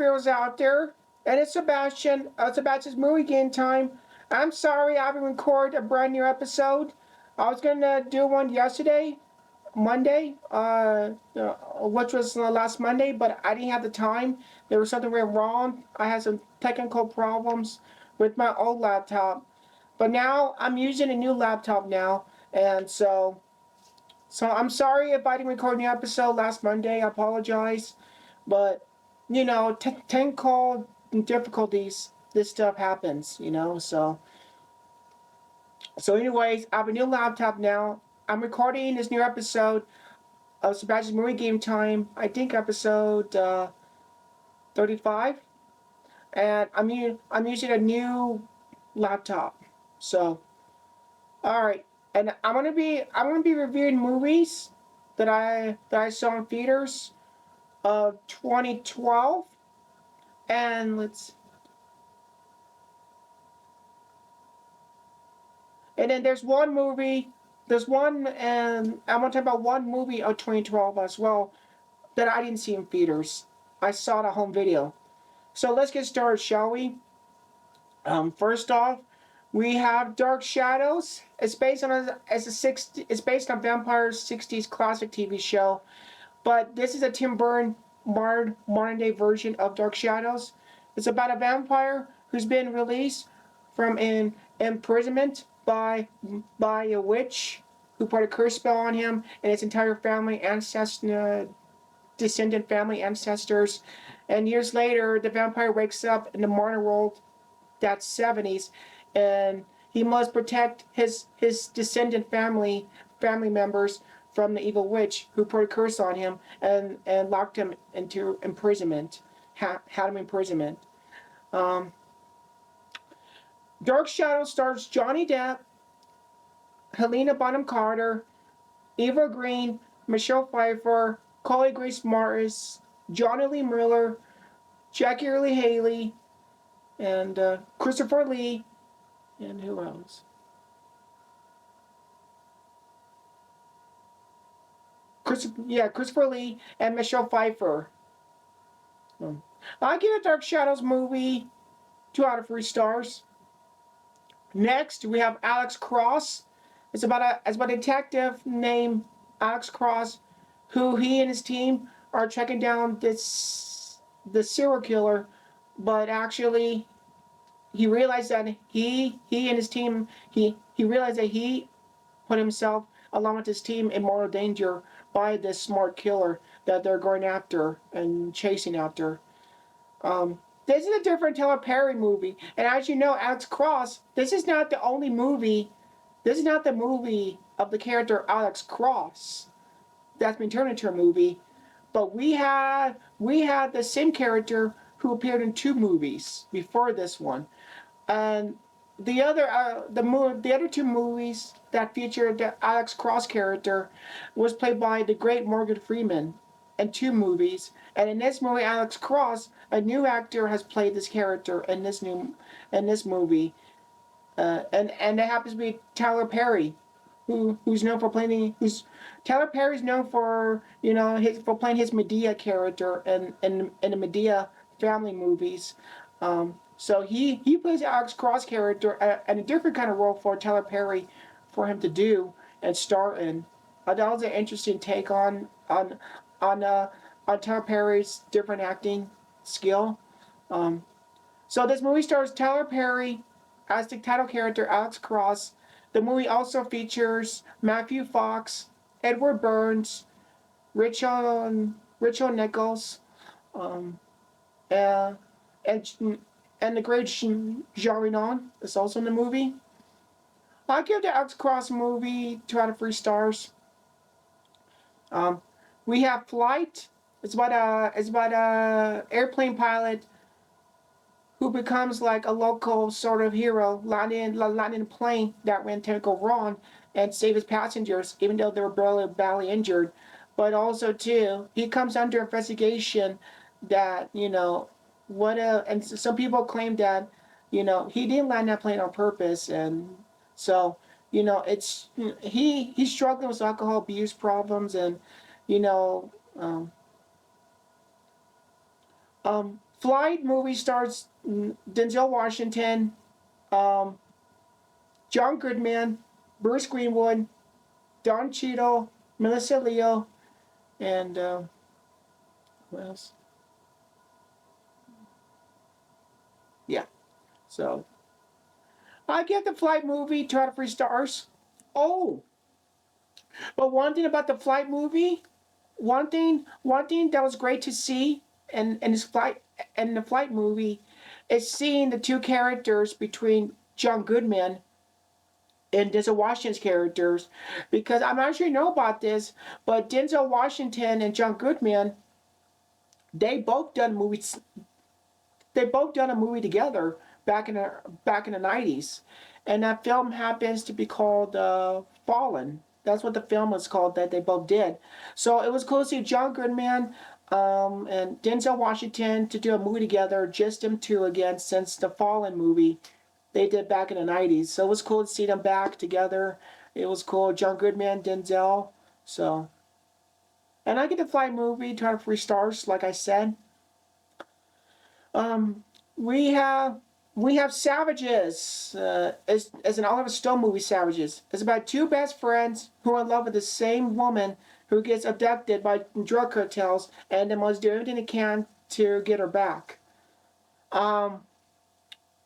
viewers out there, and it's Sebastian. Sebastian's Movie Game Time. I'm sorry I haven't recorded a brand new episode. I was gonna do one yesterday, Monday, which was last Monday, but I didn't have the time. There was something went wrong. I had some technical problems with my old laptop, but now I'm using a new laptop now, and so I'm sorry if I didn't record a new episode last Monday. I apologize. But, technical difficulties, this stuff happens, So anyways, I have a new laptop now. I'm recording this new episode of Sebastian's Movie Game Time. I think episode 35. And I'm using a new laptop. So, alright. And I'm gonna be reviewing movies that I saw in theaters of 2012, and then there's one movie, and I want to talk about one movie of 2012 as well that I didn't see in theaters. I saw it at home video. So let's get started, shall we? First off, we have Dark Shadows. It's based on it's based on Vampire's '60s classic TV show. But this is a Tim Burton modern day version of Dark Shadows. It's about a vampire who's been released from imprisonment by a witch who put a curse spell on him and his entire descendant family ancestors. And years later, the vampire wakes up in the modern world, that's '70s, and he must protect his descendant family members from the evil witch who put a curse on him and locked him into imprisonment, had him imprisonment. Um, Dark Shadow stars Johnny Depp, Helena Bonham Carter, Eva Green, Michelle Pfeiffer, Chloe Grace Moretz, Johnny Lee Miller, Jackie Earle Haley, and Christopher Lee, and who else? Christopher Lee and Michelle Pfeiffer. I give a Dark Shadows movie 2 out of 3 stars. Next, we have Alex Cross. It's about a detective named Alex Cross, who he and his team are tracking down the serial killer, but actually he realized that he and his team he realized that he put himself along with his team in mortal danger by this smart killer that they're going after and chasing after. This is a different Tyler Perry movie, and as you know, Alex Cross. This is not the only movie. This is not the movie of the character Alex Cross that's been turned into a movie, but we had the same character who appeared in 2 movies before this one, and the other 2 movies that featured the Alex Cross character was played by the great Morgan Freeman in 2 movies. And in this movie, Alex Cross, a new actor, has played this character in this movie, and it happens to be Tyler Perry, who's known for playing Tyler Perry's known for for playing his Medea character in the Medea family movies. So he plays Alex Cross character and a different kind of role for Tyler Perry for him to do and star in. That was an interesting take on Tyler Perry's different acting skill. So this movie stars Tyler Perry as the title character Alex Cross. The movie also features Matthew Fox, Edward Burns, Rachel Nichols, um, uh, and the great Jean Reno is also in the movie. I give the Alex Cross movie 2 out of 3 stars. Um, we have Flight. It's about a airplane pilot who becomes like a local sort of hero, landing a plane that went technical wrong and save his passengers, even though they were badly injured. But also too, he comes under investigation that and some people claim that he didn't land that plane on purpose, and so it's he's struggling with alcohol abuse problems, and you know um, Flight movie stars Denzel Washington, um, John Goodman, Bruce Greenwood, Don Cheadle, Melissa Leo, and who else? Yeah. So I give the Flight movie 2 out of 3 stars. Oh, but one thing about the Flight movie, one thing that was great to see in this flight in the Flight movie is seeing the two characters between John Goodman and Denzel Washington's characters, because I'm not sure you know about this, but Denzel Washington and John Goodman, they both done movies. They both done a movie together back in the 90s, and that film happens to be called Fallen. That's what the film was called that they both did. So it was cool to see John Goodman and Denzel Washington to do a movie together, just them two again, since the Fallen movie they did back in the 90s. So it was cool to see them back together. It was cool. John Goodman, Denzel. So, and I get the Flight movie, 2 out of 3 stars, like I said. Um, we have we have Savages. As an Oliver Stone movie, Savages. It's about two best friends who are in love with the same woman who gets abducted by drug cartels, and they must do everything they can to get her back. Um,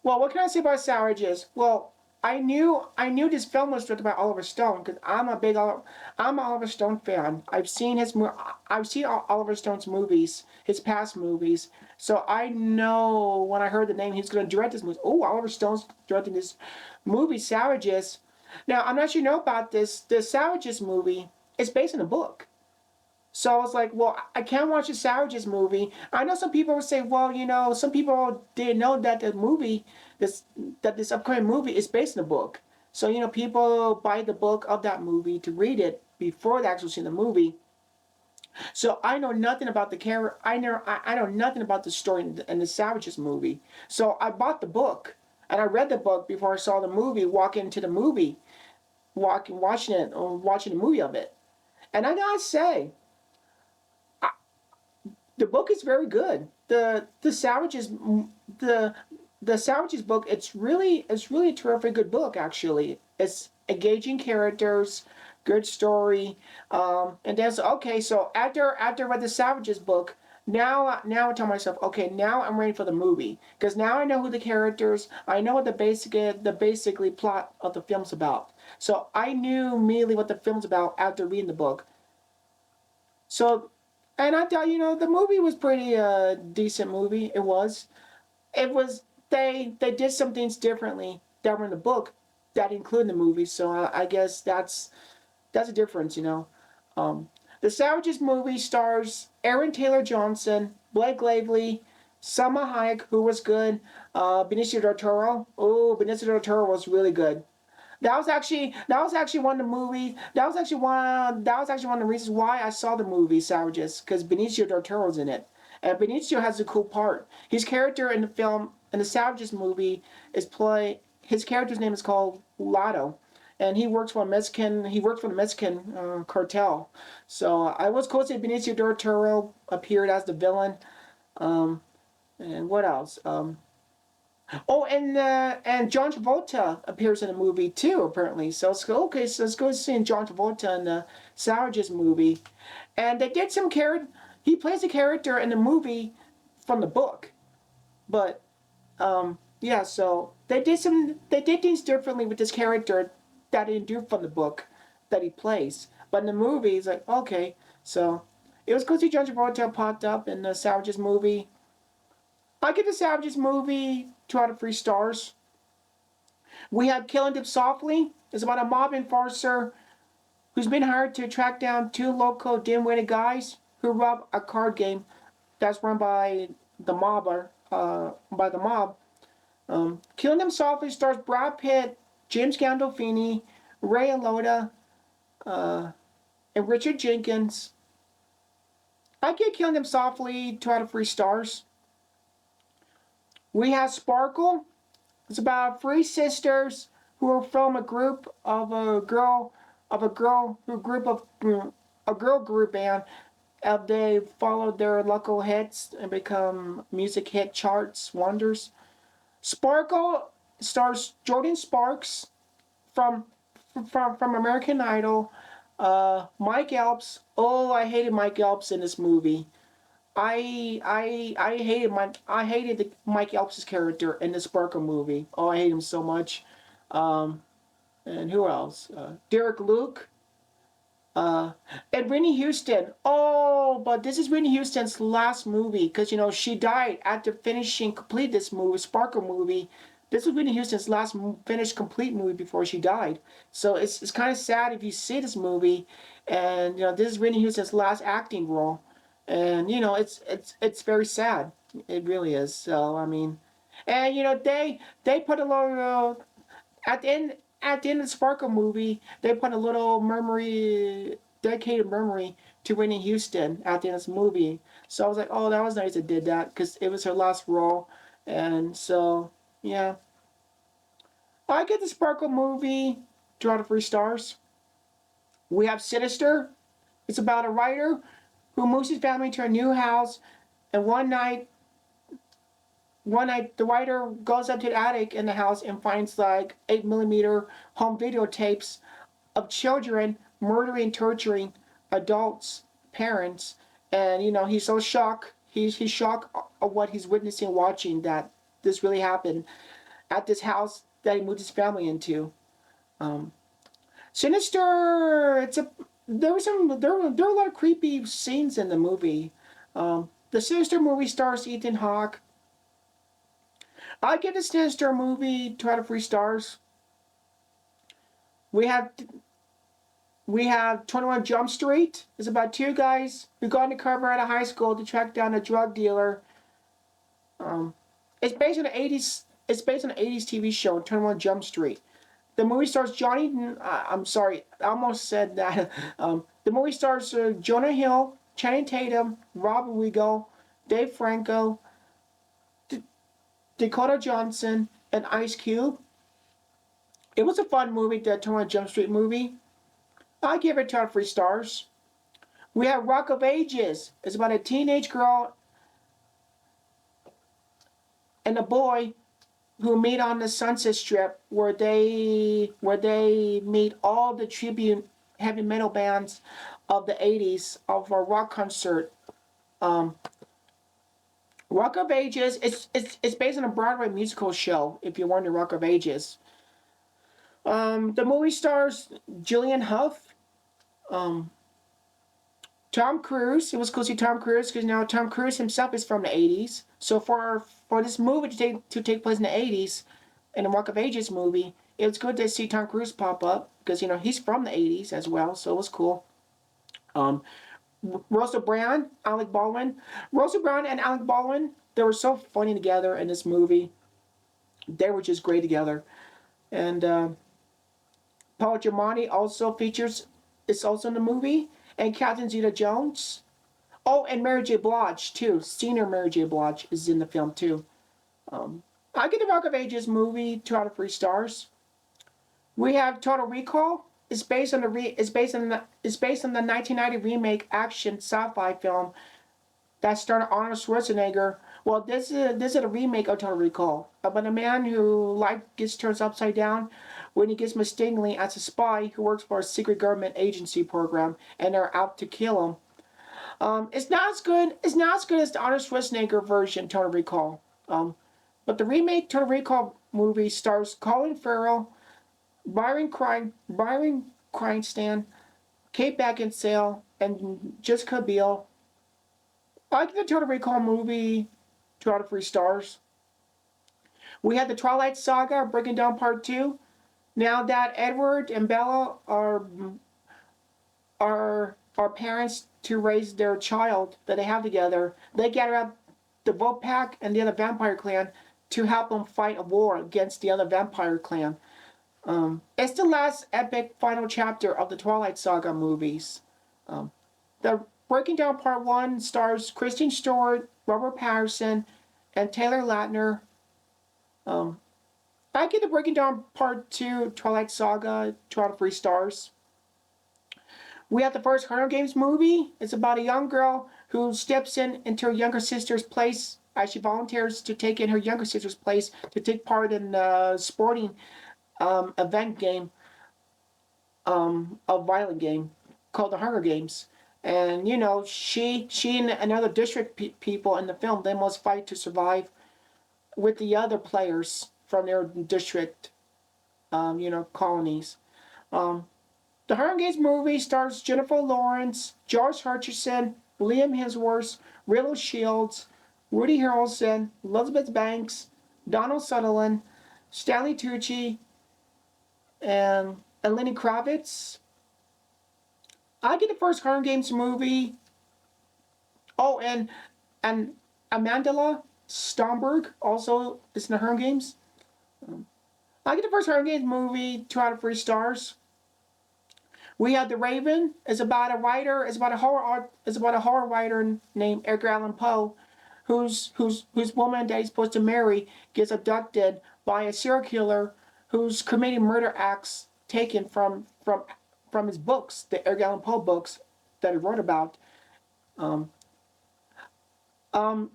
well, what can I say about Savages? Well, I knew this film was directed by Oliver Stone because I'm an Oliver Stone fan. I've seen Oliver Stone's movies, his past movies. So I know when I heard the name, he's going to direct this movie. Oh, Oliver Stone's directing this movie, Savages. Now I'm not sure you know about this. The Savages movie is based on a book. So I was like, well, I can't watch the Savages movie. I know some people would say, well, some people didn't know that this this upcoming movie is based on a book. So people buy the book of that movie to read it before they actually see the movie. So I know nothing about the character. I know nothing about the story in the Savages movie. So I bought the book and I read the book before I saw the movie. Walk into the movie, watching it, or watching the movie of it. And I gotta say, the book is very good. The the Savages book, it's really a terrific good book actually. It's engaging characters, good story, and then okay. So after I read the Savages book, now I tell myself, okay, now I'm ready for the movie because now I know who the characters, I know what the basically plot of the film's about. So I knew immediately what the film's about after reading the book. So, and I thought, the movie was pretty decent movie. It was. It was. They did some things differently that were in the book that include in the movie. So I guess that's a difference. Um, the Savages movie stars Aaron Taylor Johnson, Blake Lively, Selma Hayek, who was good, Benicio del Toro. Oh, Benicio del Toro was really good. That was actually one of the movies. That was actually one of the reasons why I saw the movie Savages, because Benicio del Toro's in it, and Benicio has a cool part. His character in the film in the Savages movie is play. His character's name is called Lotto, and he works for a Mexican. He works for the Mexican cartel. So I was cool to see Benicio del Toro appeared as the villain. Um, and what else? Oh, and John Travolta appears in the movie too, apparently. So it's okay. So it's good seeing John Travolta in the Savages movie, and they did some character. He plays a character in the movie from the book, but yeah. So they did things differently with this character that he didn't do from the book that he plays, but in the movie, it's like okay. So it was good to see John Travolta popped up in the Savages movie. I give the Savages movie 2 out of 3 stars. We have Killing Them Softly. It's about a mob enforcer who's been hired to track down two local dim-witted guys who rob a card game that's run by the mob. Killing Them Softly stars Brad Pitt, James Gandolfini, Ray Liotta, and Richard Jenkins. I give Killing Them Softly 2 out of 3 stars. We have Sparkle. It's about three sisters who are from a girl group band, They followed their local hits and become music hit charts wonders. Sparkle stars Jordan Sparks from from American Idol. Mike Epps. Oh, I hated Mike Epps in this movie. I hated Mike Epps' character in the Sparkle movie. Oh, I hate him so much. Um, and who else? Derek Luke. Uh, and Whitney Houston. Oh, but this is Whitney Houston's last movie because she died after finishing complete this movie, Sparkle movie. This was Whitney Houston's last finished complete movie before she died. So it's kind of sad if you see this movie, and this is Whitney Houston's last acting role, and it's very sad. It really is. So I mean, and they put a little at the end of the Sparkle movie, they put a little memory, dedicated memory to Whitney Houston at the end of this movie. So I was like, oh, that was nice they did that because it was her last role, and so yeah, I get the Sparkle movie 2 out of 3 stars. We have Sinister. It's about a writer who moves his family to a new house, and one night, the writer goes up to the attic in the house and finds like 8mm home videotapes of children murdering, torturing adults, parents, and he's so shocked. He's shocked of what he's witnessing, watching that this really happened at this house that he moved his family into. Um, Sinister. There were a lot of creepy scenes in the movie. The Sinister movie stars Ethan Hawke. I give the Sinister movie 2 out of 3 stars. We have we have 21 Jump Street. It's about 2 guys who go undercover at a high school to track down a drug dealer. Um, it's based on the 80s. It's based on the 80s TV show 21 Jump Street. The movie stars Johnny. I'm sorry, I almost said that. The movie stars Jonah Hill, Channing Tatum, Rob Riggle, Dave Franco, Dakota Johnson, and Ice Cube. It was a fun movie, the 21 Jump Street movie. I give it 2 out of 3 stars. We have Rock of Ages. It's about a teenage girl and a boy who meet on the Sunset Strip, where they meet all the tribute heavy metal bands of the 80s of a rock concert. Um, Rock of Ages. It's based on a Broadway musical show. If you're wondering, Rock of Ages. The movie stars Jillian Huff, um, Tom Cruise. It was cool to see Tom Cruise because now Tom Cruise himself is from the 80s. So for this movie to take place in the 80s, in the Rock of Ages movie, it was good to see Tom Cruise pop up because he's from the 80s as well. So it was cool. Um, Russell Brand, Alec Baldwin. Russell Brand and Alec Baldwin, they were so funny together in this movie. They were just great together. And Paul Giamatti also features, is also in the movie. And Catherine Zeta-Jones. Oh, and Mary J. Blige, too. Senior Mary J. Blige is in the film, too. Um, I give the Rock of Ages movie 2 out of 3 stars. We have Total Recall. It's based on the 1990 remake action sci-fi film that starred Arnold Schwarzenegger. Well, this is a remake of Total Recall about a man who life gets turned upside down when he gets mistakenly as a spy who works for a secret government agency program, and they're out to kill him. It's not as good. It's not as good as the Arnold Schwarzenegger version Total Recall. But the remake Total Recall movie stars Colin Farrell, Byron Cranston, Kate Beckinsale, and Jessica Biel. I give the Total Recall movie 2 out of 3 stars. We had the Twilight Saga Breaking Down Part 2. Now that Edward and Bella are parents to raise their child that they have together, they gather up the Wolf Pack and the other vampire clan to help them fight a war against the other vampire clan. It's the last epic final chapter of the Twilight Saga movies. The Breaking Down Part 1 stars Kristen Stewart, Robert Pattinson, and Taylor Lautner. I give the Breaking Down Part 2 Twilight Saga 2 out of 3 stars. We have the first Hunger Games movie. It's about a young girl who steps into her younger sister's place as she volunteers to take in her younger sister's place to take part in a sporting event game, a violent game called the Hunger Games. And you know, she and another district people in the film, they must fight to survive with the other players from their district, colonies. Um, the Hunger Games movie stars Jennifer Lawrence, George Hutcherson, Liam Hemsworth, Rilla Shields, Woody Harrelson, Elizabeth Banks, Donald Sutherland, Stanley Tucci, and Lenny Kravitz. I get the first Hunger Games movie. Oh, and Amandla Stromberg also is in the Hunger Games. I get the first Hunger Games movie 2 out of 3 stars. We have The Raven. It's about a writer. It's about a horror writer named Edgar Allan Poe, whose woman that he's supposed to marry gets abducted by a serial killer who's committing murder acts taken from his books, the Edgar Allan Poe books that he wrote about. Um, um,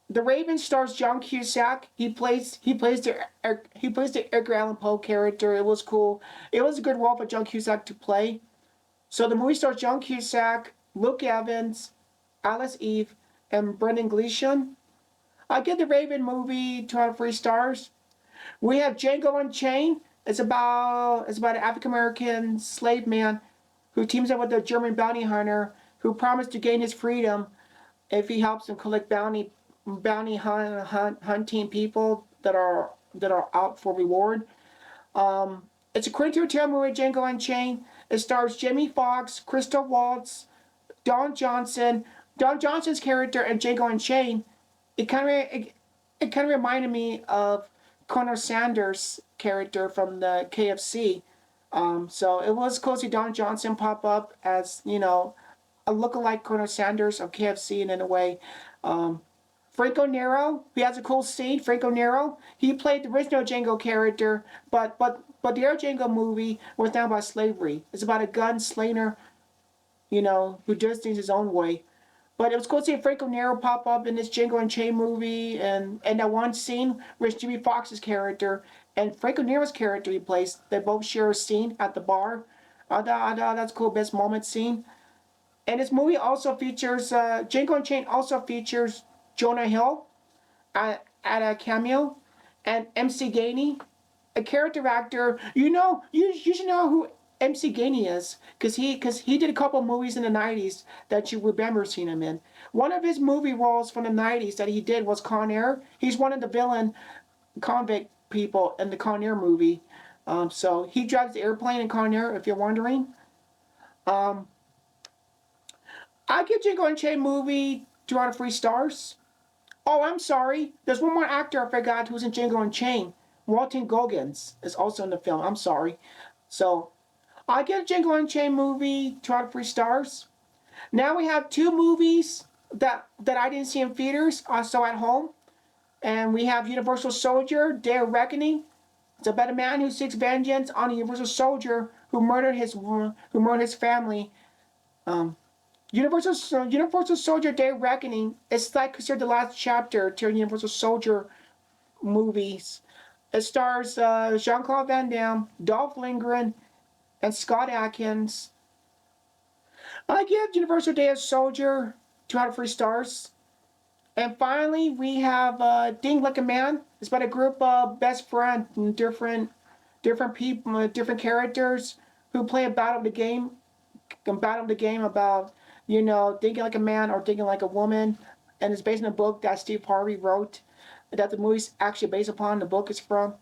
the Raven stars John Cusack. He plays the Edgar Allan Poe character. It was cool. It was a good role for John Cusack to play. So the movie stars John Cusack, Luke Evans, Alice Eve, and Brendan Gleeson. I give the Raven movie 2 out of 3 stars. We have Django Unchained. It's about an African American slave man who teams up with a German bounty hunter who promised to gain his freedom if he helps him collect hunting people that are out for reward. It's a Quentin Tarantino movie, Django Unchained. It stars Jamie Foxx, Christoph Waltz, Don Johnson. Don Johnson's character in Django Unchained, it kind of reminded me of Colonel Sanders' character from the KFC. So it was cool to see Don Johnson pop up as, a lookalike Colonel Sanders of KFC, and in a way. Franco Nero, he has a cool scene. Franco Nero, he played the original Django character, but the other Django movie was now about slavery. It's about a gunslinger, who does things his own way. But it was cool to see Franco Nero pop up in this Django Unchained movie, and that one scene with Jimmy Foxx's character and Franco Nero's character he plays, they both share a scene at the bar. That's a cool best moment scene. And this movie also features, Django Unchained also features Jonah Hill at a cameo, and MC Gainey, a character actor. You should know who MC Gainey is, because he did a couple movies in the 90s that you remember seeing him in. One of his movie roles from the 90s that he did was Con Air. He's one of the villain convict people in the Con Air movie. So he drives the airplane in Con Air, if you're wondering. I give Django Unchained movie 2 out of 3 stars. Oh, I'm sorry. There's one more actor I forgot who's in Django Unchained. Walton Goggins is also in the film. I'm sorry. So, I give Django Unchained movie 2 out of 3 stars. Now we have 2 movies that I didn't see in theaters. I saw at home. And we have Universal Soldier, Day of Reckoning. It's about a man who seeks vengeance on a Universal Soldier who murdered his family. Universal Soldier Day of Reckoning is like considered the last chapter to Universal Soldier movies. It stars Jean-Claude Van Damme, Dolph Lundgren, and Scott Adkins. I give Universal Day of Soldier 2 out of 3 stars. And finally, we have Ding Like a Man. It's about a group of best friends and different people, different characters who play a battle of the game about, thinking like a man or thinking like a woman. And it's based on a book that Steve Harvey wrote, that the movie's actually based upon, the book is from.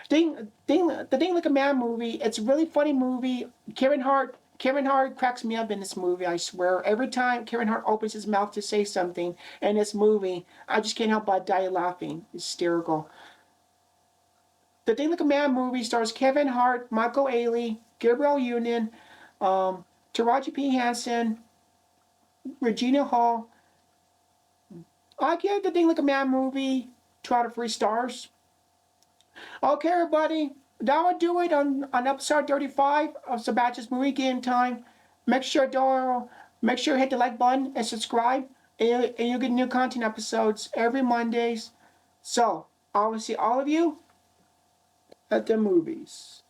The Ding Like a Man movie, it's a really funny movie. Kevin Hart cracks me up in this movie, I swear. Every time Kevin Hart opens his mouth to say something in this movie, I just can't help but die laughing. It's hysterical. The Ding Like a Man movie stars Kevin Hart, Michael Ealy, Gabrielle Union, Taraji P. Henson, Regina Hall. I give the Ding Like a Man movie 2 out of 3 stars. Okay, everybody, that would do it on episode 35 of Sebastian's Movie Game Time. Make sure you hit the like button and subscribe, and you'll get new content episodes every Mondays. So I will see all of you at the movies.